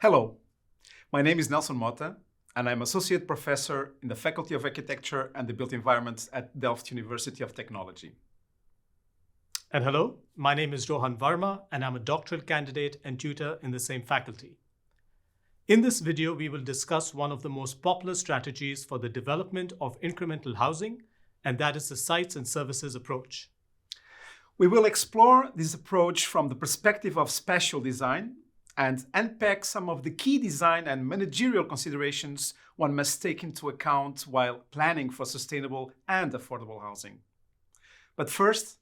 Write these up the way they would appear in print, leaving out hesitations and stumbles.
Hello, my name is Nelson Mota, and I'm Associate Professor in the Faculty of Architecture and the Built Environments at Delft University of Technology. And hello, my name is Rohan Varma, and I'm a doctoral candidate and tutor in the same faculty. In this video, we will discuss one of the most popular strategies for the development of incremental housing, and that is the sites and services approach. We will explore this approach from the perspective of spatial design and unpack some of the key design and managerial considerations one must take into account while planning for sustainable and affordable housing. But first,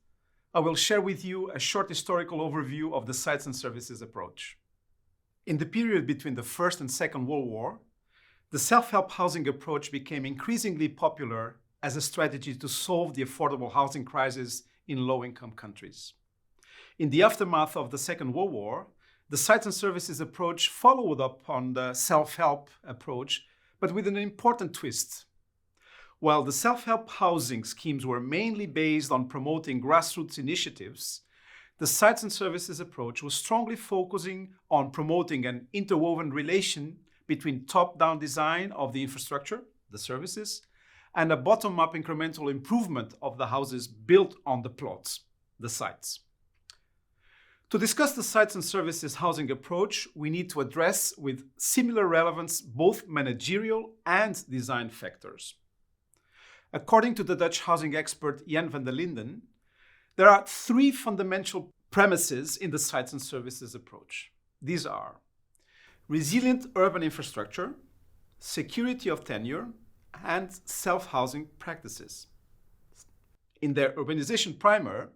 I will share with you a short historical overview of the sites and services approach. In the period between the First and Second World War, the self-help housing approach became increasingly popular as a strategy to solve the affordable housing crisis in low-income countries. In the aftermath of the Second World War, the sites and services approach followed up on the self-help approach, but with an important twist. While the self-help housing schemes were mainly based on promoting grassroots initiatives, the sites and services approach was strongly focusing on promoting an interwoven relation between top-down design of the infrastructure, the services, and a bottom-up incremental improvement of the houses built on the plots, the sites. To discuss the sites and services housing approach, we need to address with similar relevance both managerial and design factors. According to the Dutch housing expert Jan van der Linden, there are three fundamental premises in the sites and services approach. These are resilient urban infrastructure, security of tenure, and self-housing practices. In their urbanization primer,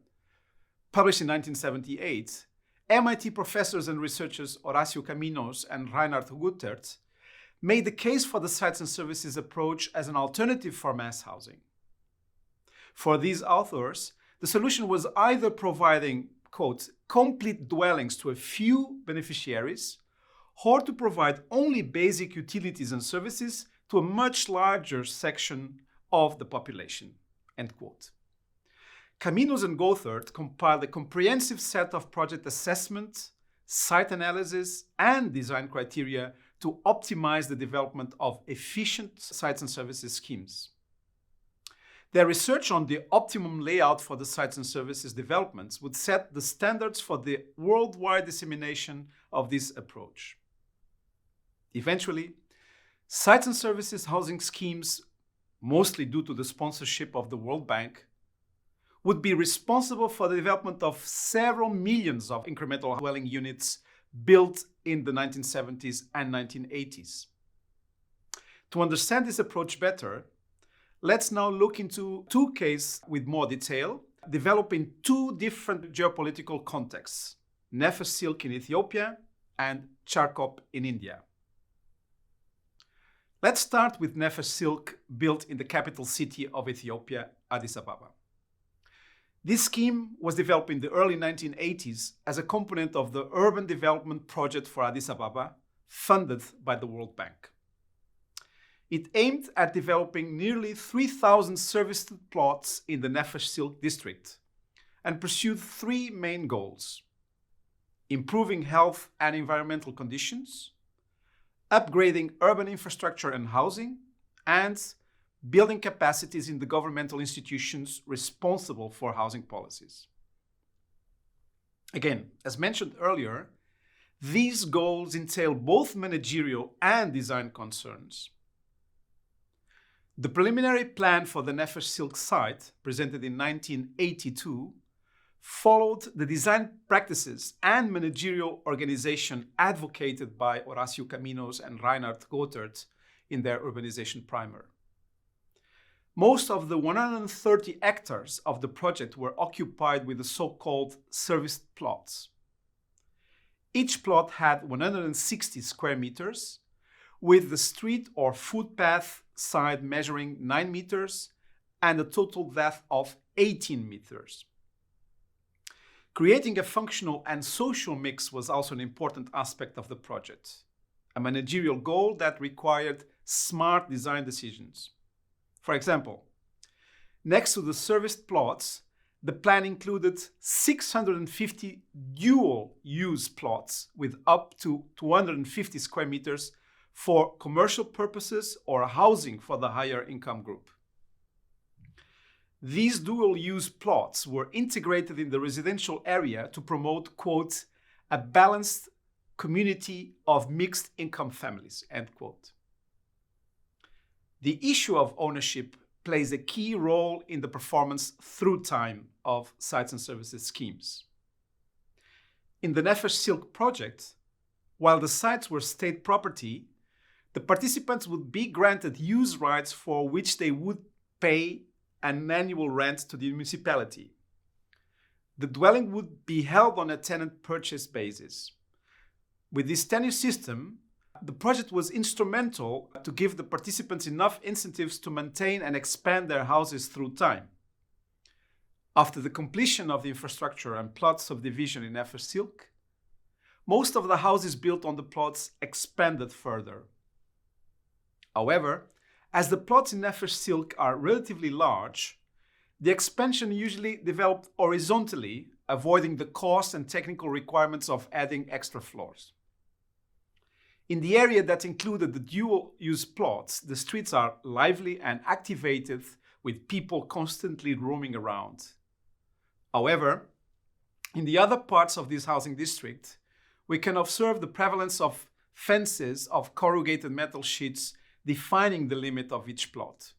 published in 1978, MIT professors and researchers Horacio Caminos and Reinhard Guttert made the case for the sites and services approach as an alternative for mass housing. For these authors, the solution was either providing, quote, complete dwellings to a few beneficiaries, or to provide only basic utilities and services to a much larger section of the population, end quote. Caminos and Guttert compiled a comprehensive set of project assessment, site analysis, and design criteria to optimize the development of efficient sites and services schemes. Their research on the optimum layout for the sites and services developments would set the standards for the worldwide dissemination of this approach. Eventually, sites and services housing schemes, mostly due to the sponsorship of the World Bank, would be responsible for the development of several millions of incremental dwelling units built in the 1970s and 1980s. To understand this approach better, let's now look into two cases with more detail, developing two different geopolitical contexts, Nefas Silk in Ethiopia and Charkop in India. Let's start with Nefas Silk, built in the capital city of Ethiopia, Addis Ababa. This scheme was developed in the early 1980s as a component of the Urban Development Project for Addis Ababa, funded by the World Bank. It aimed at developing nearly 3,000 serviced plots in the Nefas Silk district and pursued three main goals: improving health and environmental conditions, upgrading urban infrastructure and housing, and building capacities in the governmental institutions responsible for housing policies. Again, as mentioned earlier, these goals entail both managerial and design concerns. The preliminary plan for the Nefas Silk site, presented in 1982, followed the design practices and managerial organization advocated by Horacio Caminos and Reinhard Guttert in their urbanization primer. Most of the 130 hectares of the project were occupied with the so-called serviced plots. Each plot had 160 square meters, with the street or footpath side measuring 9 meters and a total depth of 18 meters. Creating a functional and social mix was also an important aspect of the project, a managerial goal that required smart design decisions. For example, next to the serviced plots, The plan included 650 dual-use plots with up to 250 square meters for commercial purposes or housing for the higher income group. These dual-use plots were integrated in the residential area to promote, quote, a balanced community of mixed income families, end quote. The issue of ownership plays a key role in the performance through time of sites and services schemes. In the Nefas Silk project, while the sites were state property, the participants would be granted use rights for which they would pay an annual rent to the municipality. The dwelling would be held on a tenant purchase basis. With this tenure system, the project was instrumental to give the participants enough incentives to maintain and expand their houses through time. After the completion of the infrastructure and plot subdivision in Nefas Silk, most of the houses built on the plots expanded further. However, as the plots in Nefas Silk are relatively large, the expansion usually developed horizontally, avoiding the cost and technical requirements of adding extra floors. In the area that included the dual-use plots, the streets are lively and activated with people constantly roaming around. However, in the other parts of this housing district, we can observe the prevalence of fences of corrugated metal sheets defining the limit of each plot.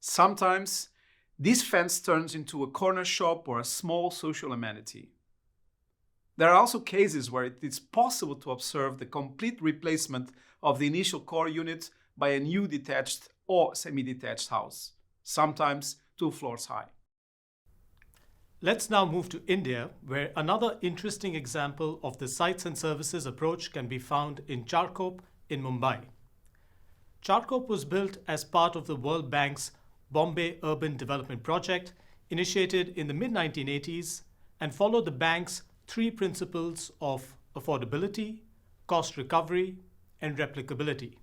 Sometimes, this fence turns into a corner shop or a small social amenity. There are also cases where it is possible to observe the complete replacement of the initial core unit by a new detached or semi-detached house, sometimes 2 floors high. Let's now move to India, where another interesting example of the sites and services approach can be found in Charkop in Mumbai. Charkop was built as part of the World Bank's Bombay Urban Development Project, initiated in the mid-1980s, and followed the bank's 3 principles of affordability, cost recovery, and replicability.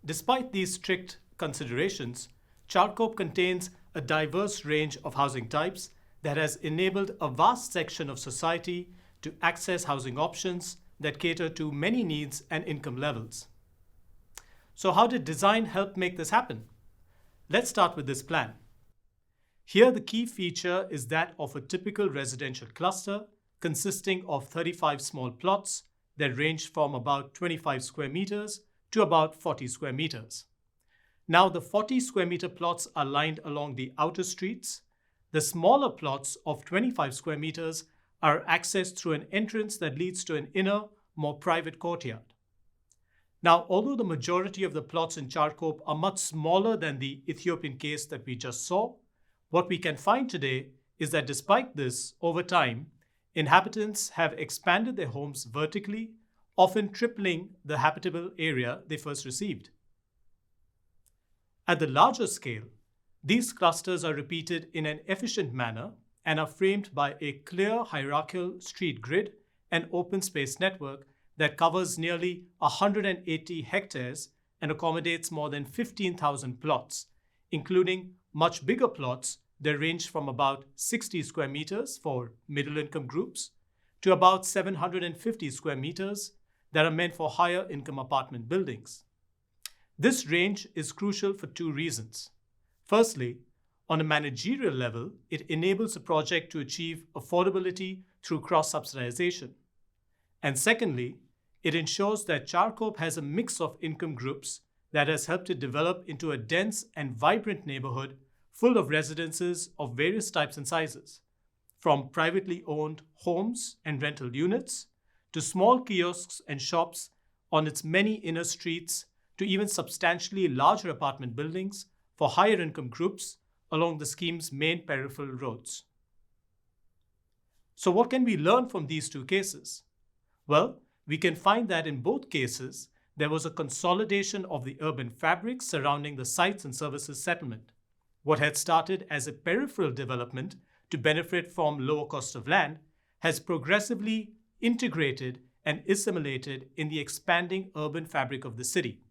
Despite these strict considerations, Charkop contains a diverse range of housing types that has enabled a vast section of society to access housing options that cater to many needs and income levels. So how did design help make this happen? Let's start with this plan. Here, the key feature is that of a typical residential cluster consisting of 35 small plots that range from about 25 square meters to about 40 square meters. Now, the 40 square meter plots are lined along the outer streets. The smaller plots of 25 square meters are accessed through an entrance that leads to an inner, more private courtyard. Now, although the majority of the plots in Charkop are much smaller than the Ethiopian case that we just saw, what we can find today is that despite this, over time, inhabitants have expanded their homes vertically, often tripling the habitable area they first received. At the larger scale, these clusters are repeated in an efficient manner and are framed by a clear hierarchical street grid and open space network that covers nearly 180 hectares and accommodates more than 15,000 plots, including much bigger plots that range from about 60 square meters for middle-income groups to about 750 square meters that are meant for higher income apartment buildings. This range is crucial for 2 reasons. Firstly, on a managerial level, it enables a project to achieve affordability through cross-subsidization. And secondly, it ensures that Charkop has a mix of income groups that has helped it develop into a dense and vibrant neighborhood full of residences of various types and sizes, from privately owned homes and rental units to small kiosks and shops on its many inner streets to even substantially larger apartment buildings for higher income groups along the scheme's main peripheral roads. So what can we learn from these 2 cases? Well, we can find that in both cases, there was a consolidation of the urban fabric surrounding the sites and services settlement. What had started as a peripheral development to benefit from lower cost of land has progressively integrated and assimilated in the expanding urban fabric of the city.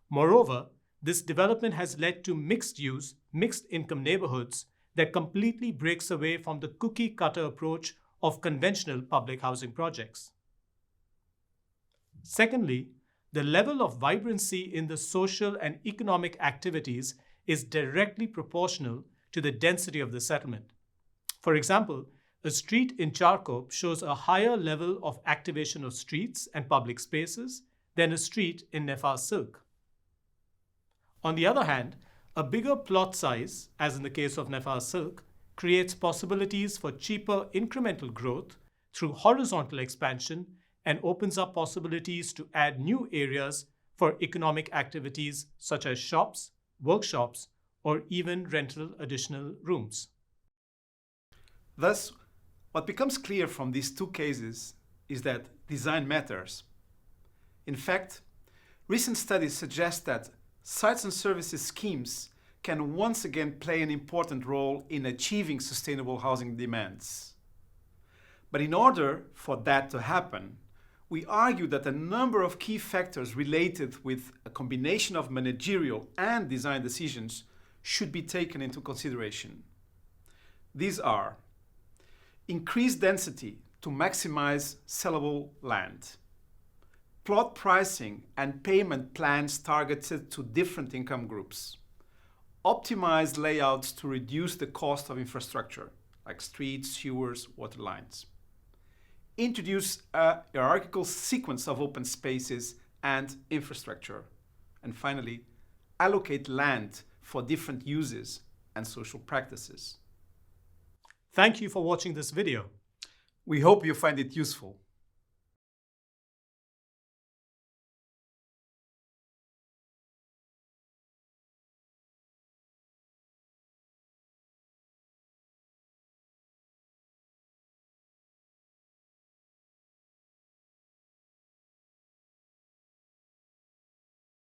Moreover, this development has led to mixed-use, mixed-income neighborhoods that completely breaks away from the cookie-cutter approach of conventional public housing projects. Secondly, the level of vibrancy in the social and economic activities is directly proportional to the density of the settlement. For example, a street in Charkop shows a higher level of activation of streets and public spaces than a street in Nefas Silk. On the other hand, a bigger plot size, as in the case of Nefas Silk, creates possibilities for cheaper incremental growth through horizontal expansion and opens up possibilities to add new areas for economic activities such as shops, workshops, or even rental additional rooms. Thus, what becomes clear from these two cases is that design matters. In fact, recent studies suggest that sites and services schemes can once again play an important role in achieving sustainable housing demands. But in order for that to happen, we argue that a number of key factors related with a combination of managerial and design decisions should be taken into consideration. These are increased density to maximize sellable land, plot pricing and payment plans targeted to different income groups, optimized layouts to reduce the cost of infrastructure, like streets, sewers, water lines, introduce a hierarchical sequence of open spaces and infrastructure, and finally, allocate land for different uses and social practices. Thank you for watching this video. We hope you find it useful.